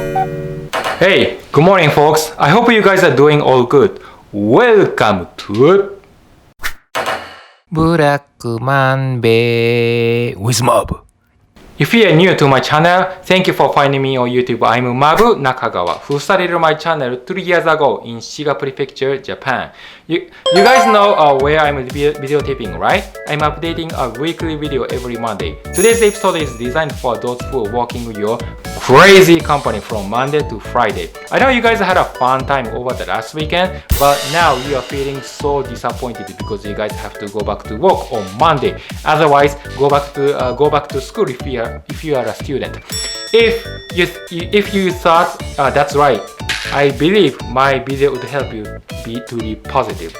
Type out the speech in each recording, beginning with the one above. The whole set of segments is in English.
Hey, good morning folks. I hope you guys are doing all good. Welcome to Black Monday with Mabu. If you are new to my channel, thank you for finding me on YouTube. I'm Mabu Nakagawa, who started my channel 3 years ago in Shiga Prefecture, Japan. You guys know where I'm videotaping, right? I'm updating a weekly video every Monday. Today's episode is designed for those who are working with your crazy company from Monday to Friday. I know you guys had a fun time over the last weekend, but now you are feeling so disappointed because you guys have to go back to work on Monday. Otherwise, go back to school if you are a student. If you thought that's right, I believe my video would help you to be positive.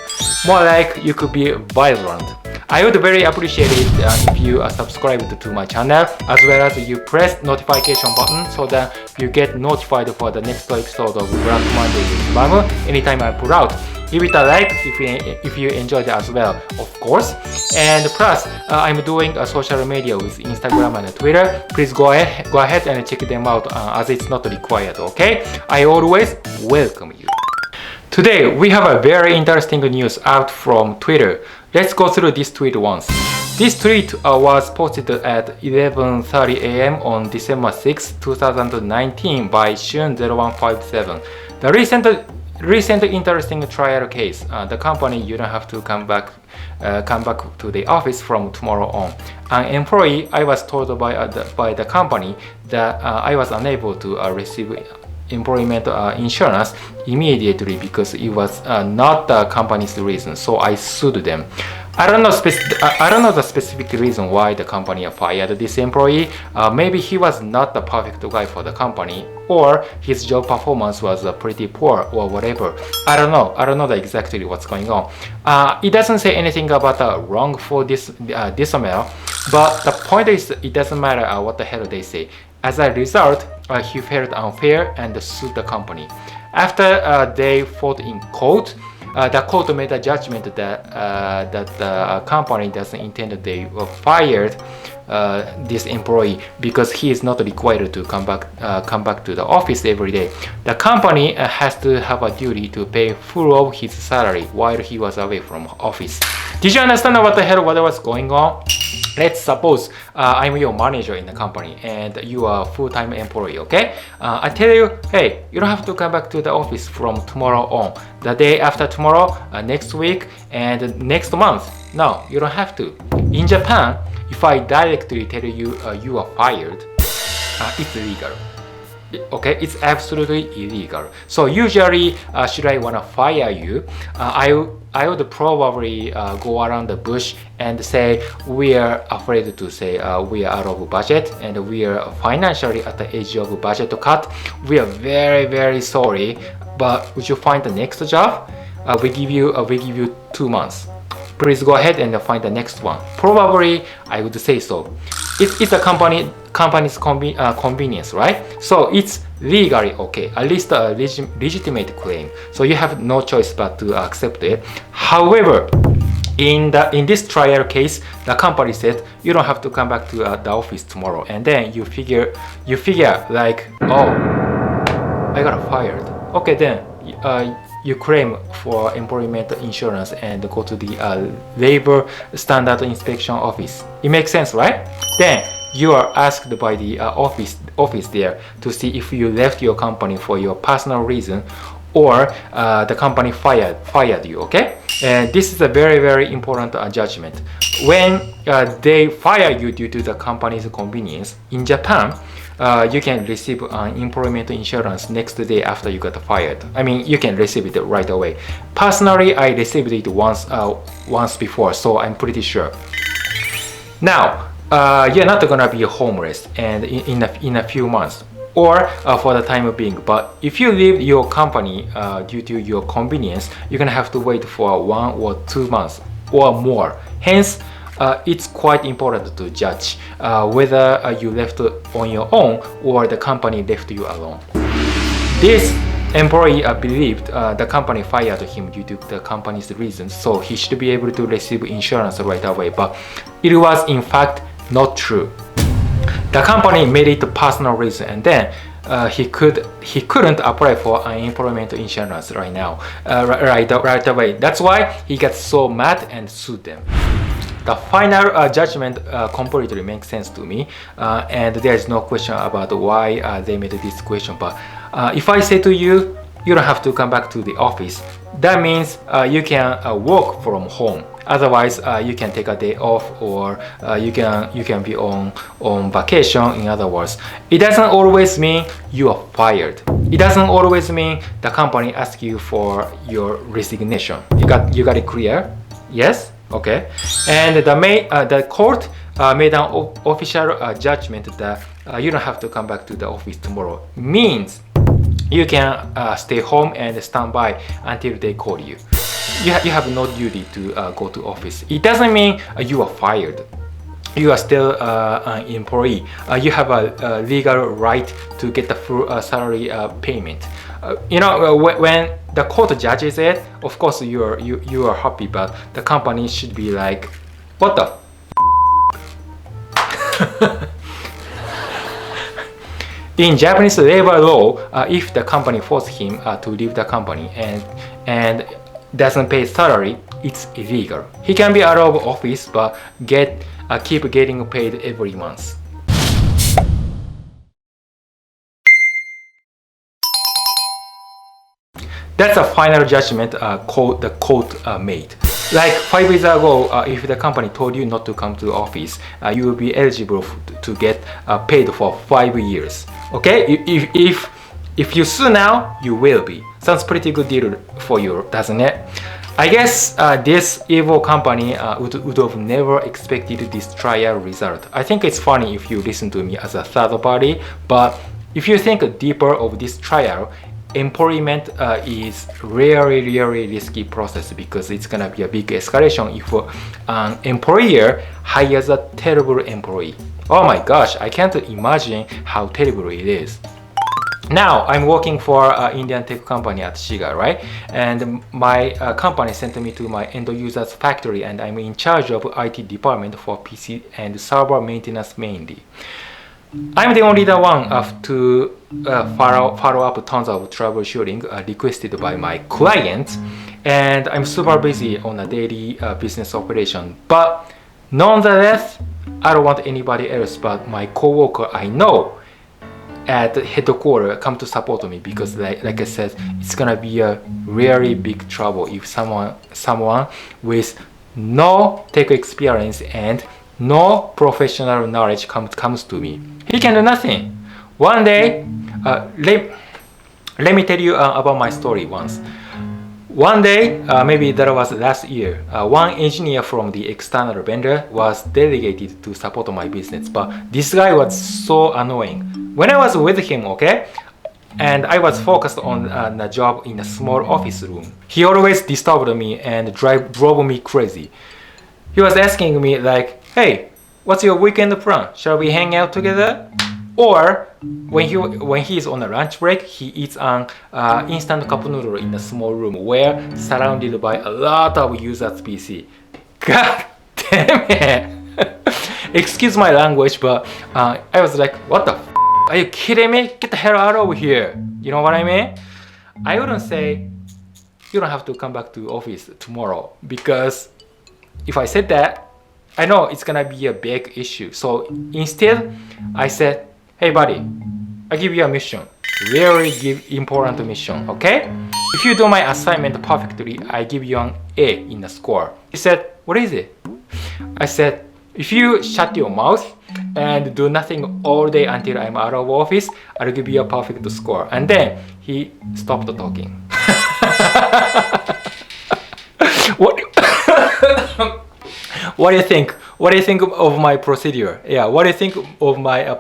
More like you could be vibrant. I would very appreciate it if you subscribe to my channel, as well as you press notification button so that you get notified for the next episode of Black Monday with Mabu anytime I put out. Give it a like if you enjoyed it as well, of course. And plus, I'm doing a social media with Instagram and Twitter. Please go ahead and check them out as it's not required, okay? I always welcome you. Today, we have a very interesting news out from Twitter. Let's go through this tweet once. This tweet was posted at 11:30 a.m. on December 6, 2019 by Shun0157. The recent interesting trial case. The company, you don't have to come back to the office from tomorrow on. An employee, I was told by the company that I was unable to receive employment insurance immediately because it was not the company's reason, so I sued them. I don't know the specific reason why the company fired this employee. Maybe he was not the perfect guy for the company, or his job performance was pretty poor, or whatever. I don't know exactly what's going on. It doesn't say anything about the wrongful dismissal, but the point is, it doesn't matter what the hell they say. As a result, he felt unfair and sued the company. After they fought in court, the court made a judgment that the company doesn't intend that they fired this employee because he is not required to come back to the office every day. The company has to have a duty to pay full of his salary while he was away from office. Did you understand what was going on? Let's suppose I'm your manager in the company and you are a full-time employee, okay? I tell you, hey, you don't have to come back to the office from tomorrow on. The day after tomorrow, next week, and next month. No, you don't have to. In Japan, if I directly tell you you are fired, it's illegal. Okay, it's absolutely illegal. So usually, should I wanna fire you, I would probably go around the bush and say we are afraid to say we are out of budget and we are financially at the edge of budget cut. We are very, very sorry, but would you find the next job? We give you 2 months. Please go ahead and find the next one. Probably I would say so. It's a company's convenience, right? So it's legally okay, at least a legitimate claim. So you have no choice but to accept it. However, in this trial case, the company said you don't have to come back to the office tomorrow, and then you figure like, oh, I got fired. Okay, then you claim for employment insurance and go to the labor standard inspection office. It makes sense, right? Then you are asked by the office there to see if you left your company for your personal reason or the company fired you, okay? And this is a very, very important judgment. When they fire you due to the company's convenience, in Japan, you can receive employment insurance next day after you got fired. I mean, you can receive it right away. Personally, I received it once before, so I'm pretty sure. Now, you're not gonna be homeless and in a few months or for the time being, but if you leave your company due to your convenience, you're gonna have to wait for 1 or 2 months or more. Hence, it's quite important to judge whether you left on your own or the company left you alone. This employee believed the company fired him due to the company's reasons, so he should be able to receive insurance right away, but it was in fact not true. The company made it a personal reason, and then he couldn't apply for unemployment insurance right now, right away. That's why he got so mad and sued them. The final judgment completely makes sense to me, and there is no question about why they made this question. But if I say to you, you don't have to come back to the office, that means you can work from home. Otherwise, you can take a day off, or you can be on vacation. In other words, it doesn't always mean you are fired. It doesn't always mean the company asks you for your resignation. You got it clear? Yes. Okay. And the court made an official judgment that you don't have to come back to the office tomorrow. Means you can stay home and stand by until they call you. You have no duty to go to office. It doesn't mean you are fired. You are still an employee. You have a legal right to get the full salary payment. When the court judges it, of course you are happy, but the company should be like, what the In Japanese labor law, if the company forces him to leave the company and doesn't pay salary, it's illegal. He can be out of office but keep getting paid every month. That's a final judgment the court made. Like 5 years ago, if the company told you not to come to the office, you will be eligible to get paid for 5 years. Okay? If you sue now, you will be. Sounds pretty good deal for you, doesn't it? I guess this evil company would have never expected this trial result. I think it's funny if you listen to me as a third party, but if you think deeper of this trial, employment is really risky process, because it's gonna be a big escalation if an employer hires a terrible employee. Oh my gosh, I can't imagine how terrible it is. Now I'm working for an Indian tech company at Shiga, right? And my company sent me to my end user's factory, and I'm in charge of IT department for PC and server maintenance mainly. I'm the only one to follow up tons of troubleshooting requested by my clients, and I'm super busy on a daily business operation. But nonetheless, I don't want anybody else but my coworker I know at headquarters come to support me, because like I said, it's gonna be a really big trouble if someone with no tech experience and no professional knowledge comes to me. He can do nothing. One day, let me tell you about my story once. One day, maybe that was last year, one engineer from the external vendor was delegated to support my business, but this guy was so annoying. When I was with him, okay, and I was focused on a job in a small office room, he always disturbed me and drove me crazy. He was asking me like, hey, what's your weekend plan? Shall we hang out together? Or when he is on a lunch break, he eats an instant cup noodle in a small room where surrounded by a lot of users' PC. God damn it! Excuse my language, but I was like, what the f***? Are you kidding me? Get the hell out of here! You know what I mean? I wouldn't say you don't have to come back to office tomorrow, because if I said that, I know it's gonna be a big issue. So instead, I said, hey buddy, I give you a mission. Very important mission, okay? If you do my assignment perfectly, I give you an A in the score. He said, what is it? I said, if you shut your mouth and do nothing all day until I'm out of office, I'll give you a perfect score. And then he stopped talking. What do you think? What do you think of my procedure? Yeah, what do you think of my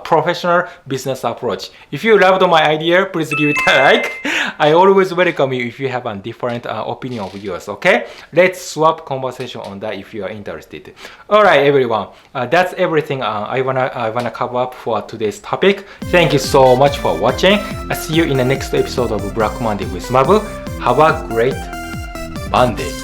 professional business approach? If you loved my idea, please give it a like. I always welcome you if you have a different opinion of yours, okay? Let's swap conversation on that if you are interested. Alright everyone, that's everything I wanna cover up for today's topic. Thank you so much for watching. I'll see you in the next episode of Black Monday with Mabu. Have a great Monday.